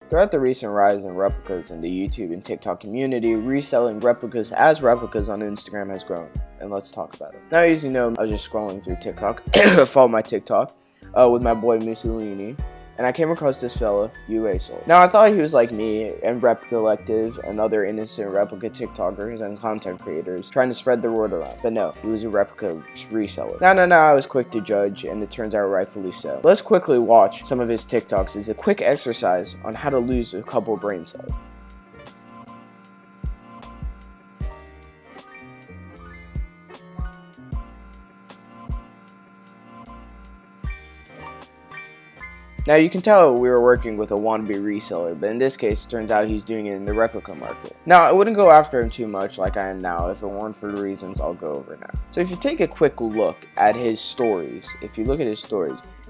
Throughout the recent rise in replicas in the YouTube and TikTok community, reselling replicas as replicas on Instagram has grown, and let's talk about it. Now, as you know, I was just scrolling through TikTok, follow my TikTok, with my boy Mussolini, and I came across this fella, uabat. Now, I thought he was like me and Rep Collective and other innocent replica TikTokers and content creators trying to spread the word around, but no, he was a replica reseller. Now, I was quick to judge, and it turns out rightfully so. Let's quickly watch some of his TikToks as a quick exercise on how to lose a couple brain cells. Now, you can tell we were working with a wannabe reseller, but in this case, it turns out he's doing it in the replica market. Now, I wouldn't go after him too much like I am now if it weren't for the reasons I'll go over now. So if you take a quick look at his stories,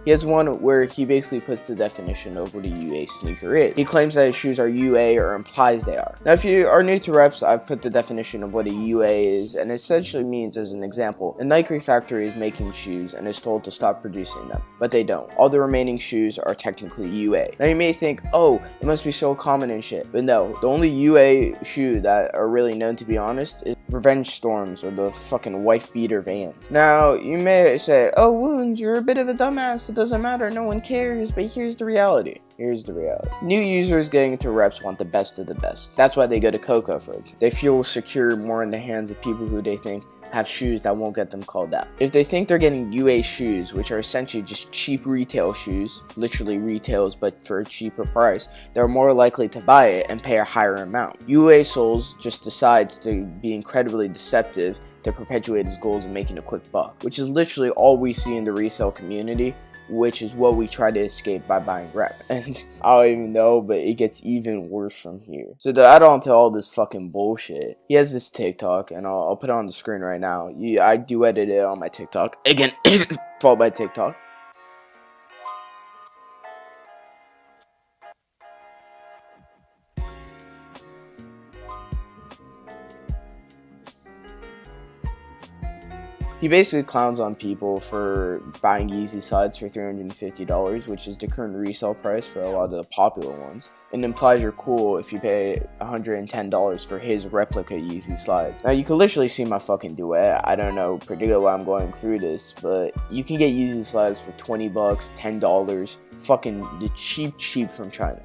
he has one where he basically puts the definition of what a UA sneaker is. He claims that his shoes are UA or implies they are. Now, if you are new to reps, I've put the definition of what a UA is, and it essentially means, as an example, a Nike factory is making shoes and is told to stop producing them, but they don't. All the remaining shoes are technically UA. Now, you may think, oh, it must be so common and shit, but no, the only UA shoe that are really known, to be honest, is Revenge Storms or the fucking wife beater Vans. Now, you may say, oh, Wounds, you're a bit of a dumbass, it doesn't matter, no one cares, but here's the reality. New users getting into reps want the best of the best. That's why they go to kickkwho first. They feel secure more in the hands of people who they think have shoes that won't get them called out. If they think they're getting UA shoes, which are essentially just cheap retail shoes, literally retails but for a cheaper price, they're more likely to buy it and pay a higher amount. UA souls just decides to be incredibly deceptive to perpetuate his goals of making a quick buck, which is literally all we see in the resale community, which is what we try to escape by buying rep. And I don't even know, but it gets even worse from here. So to add on to all this fucking bullshit, he has this TikTok, and I'll put it on the screen right now. I do edit it on my TikTok. Again, follow my TikTok. He basically clowns on people for buying Yeezy slides for $350, which is the current resale price for a lot of the popular ones, and implies you're cool if you pay $110 for his replica Yeezy slide. Now, you can literally see my fucking duet. I don't know particularly why I'm going through this, but you can get Yeezy slides for $20, $10, fucking the cheap from China.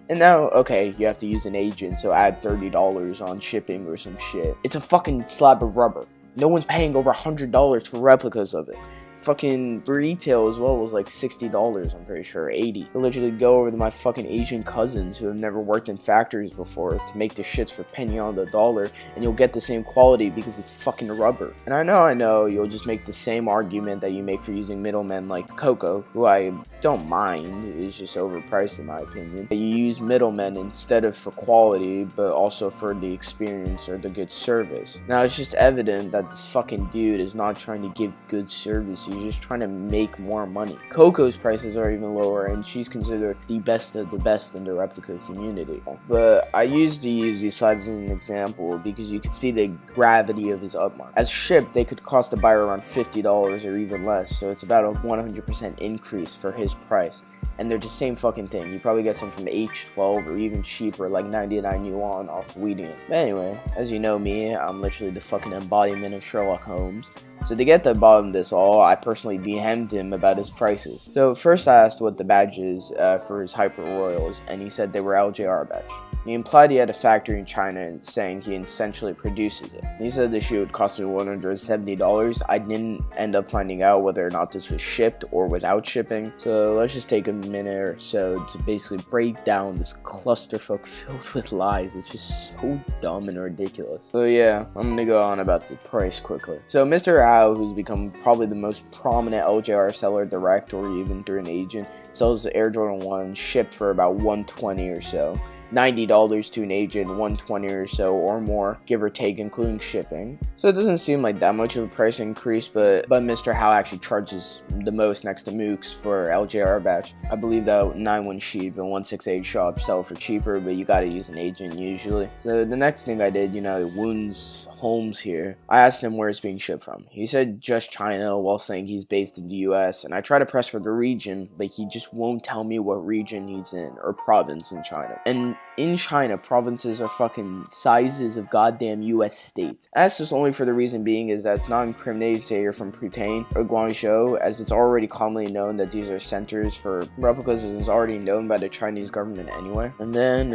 And now, okay, you have to use an agent, so add $30 on shipping or some shit. It's a fucking slab of rubber. No one's paying over $100 for replicas of it. Fucking retail as well was like $60, I'm pretty sure, $80. I literally go over to my fucking Asian cousins who have never worked in factories before to make the shits for penny on the dollar, and you'll get the same quality because it's fucking rubber. And I know, you'll just make the same argument that you make for using middlemen like kickkwho, who I don't mind, is just overpriced in my opinion. You use middlemen instead of for quality, but also for the experience or the good service. Now, it's just evident that this fucking dude is not trying to give good service. He's just trying to make more money. kickkwho's prices are even lower, and she's considered the best of the best in the replica community. But I used the Yeezy slides as an example because you could see the gravity of his upmark. As shipped, they could cost the buyer around $50 or even less, so it's about a 100% increase for his price. And they're the same fucking thing. You probably get some from H12 or even cheaper, like 99 yuan off weidian. But anyway, as you know me, I'm literally the fucking embodiment of Sherlock Holmes. So to get to the bottom of this all, I personally DM'd him about his prices. So first I asked what the badge is for his Hyper Royals, and he said they were LJR badge. He implied he had a factory in China and saying he essentially produces it. He said the shoe would cost me $170. I didn't end up finding out whether or not this was shipped or without shipping. So let's just take a minute or so to basically break down this clusterfuck filled with lies. It's just so dumb and ridiculous. So yeah, I'm gonna go on about the price quickly. So Mr. Ao, who's become probably the most prominent LJR seller direct or even through an agent, sells the Air Jordan 1 shipped for about $120 or so. $90 to an agent, $120 or so or more, give or take, including shipping. So it doesn't seem like that much of a price increase, but Mr. Howe actually charges the most next to Mooks for LJR batch. I believe that 91 sheep and 168 shop sell for cheaper, but you gotta use an agent usually. So the next thing I did, Wounds Homes here, I asked him where it's being shipped from. He said just China, while saying he's based in the US, and I try to press for the region, but he just won't tell me what region he's in, or province in China. And in China, provinces are fucking sizes of goddamn US states. That's just only for the reason being is that it's not incriminating to say you're from Putain or Guangzhou, as it's already commonly known that these are centers for replicas, and is already known by the Chinese government anyway. And then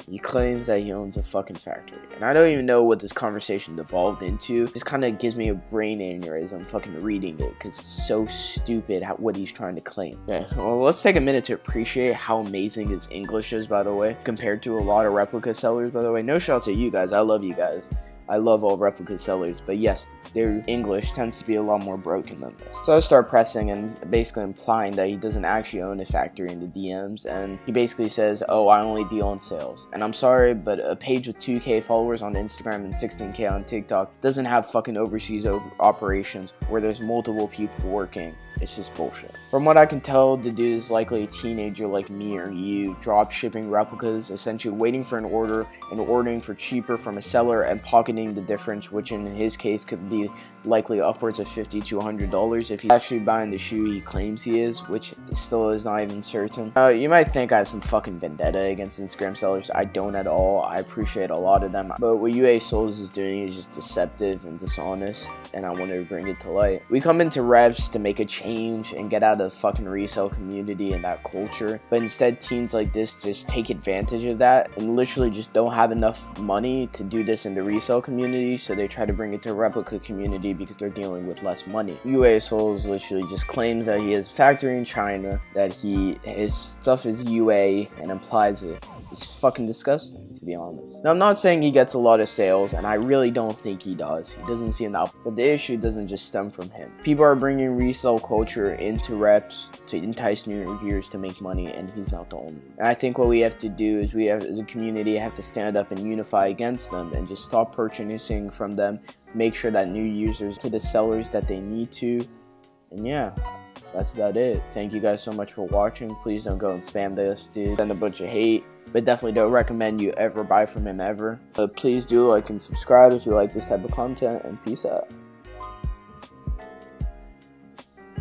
he claims that he owns a fucking factory, and I don't even know what this conversation devolved into. It just kind of gives me a brain aneurysm fucking reading it, because it's so stupid what he's trying to claim. Okay, well, let's take a minute to appreciate how amazing his English is, by the way, compared to a lot of replica sellers, by the way. No shouts at you guys, I love you guys. I love all replica sellers, but yes, their English tends to be a lot more broken than this. So I start pressing and basically implying that he doesn't actually own a factory in the DMs, and he basically says, oh, I only deal on sales. And I'm sorry, but a page with 2K followers on Instagram and 16K on TikTok doesn't have fucking overseas operations where there's multiple people working. It's just bullshit. From what I can tell, the dude is likely a teenager like me or you, drop shipping replicas, essentially waiting for an order and ordering for cheaper from a seller and pocketing the difference, which in his case could be likely upwards of $50 to $100 if he's actually buying the shoe he claims he is, which still is not even certain. You might think I have some fucking vendetta against Instagram sellers. I don't at all. I appreciate a lot of them, but what UA Souls is doing is just deceptive and dishonest, and I wanted to bring it to light. We come into reps to make a change and get out of the fucking resale community and that culture, but instead teens like this just take advantage of that and literally just don't have enough money to do this in the resale community, so they try to bring it to replica community because they're dealing with less money. UA Souls literally just claims that he has a factory in China, that his stuff is UA, and implies it. It's fucking disgusting, to be honest. Now, I'm not saying he gets a lot of sales, and I really don't think he does. He doesn't seem that, but the issue doesn't just stem from him. People are bringing resale culture into reps to entice new reviewers to make money, and he's not the only one. And I think what we have to do is we have, as a community, have to stand up and unify against them and just stop purchasing from them, make sure that new users to the sellers that they need to, and yeah, that's about it. Thank you guys so much for watching. Please don't go and spam this dude, send a bunch of hate, but definitely don't recommend you ever buy from him ever. But please do like and subscribe if you like this type of content, and peace out.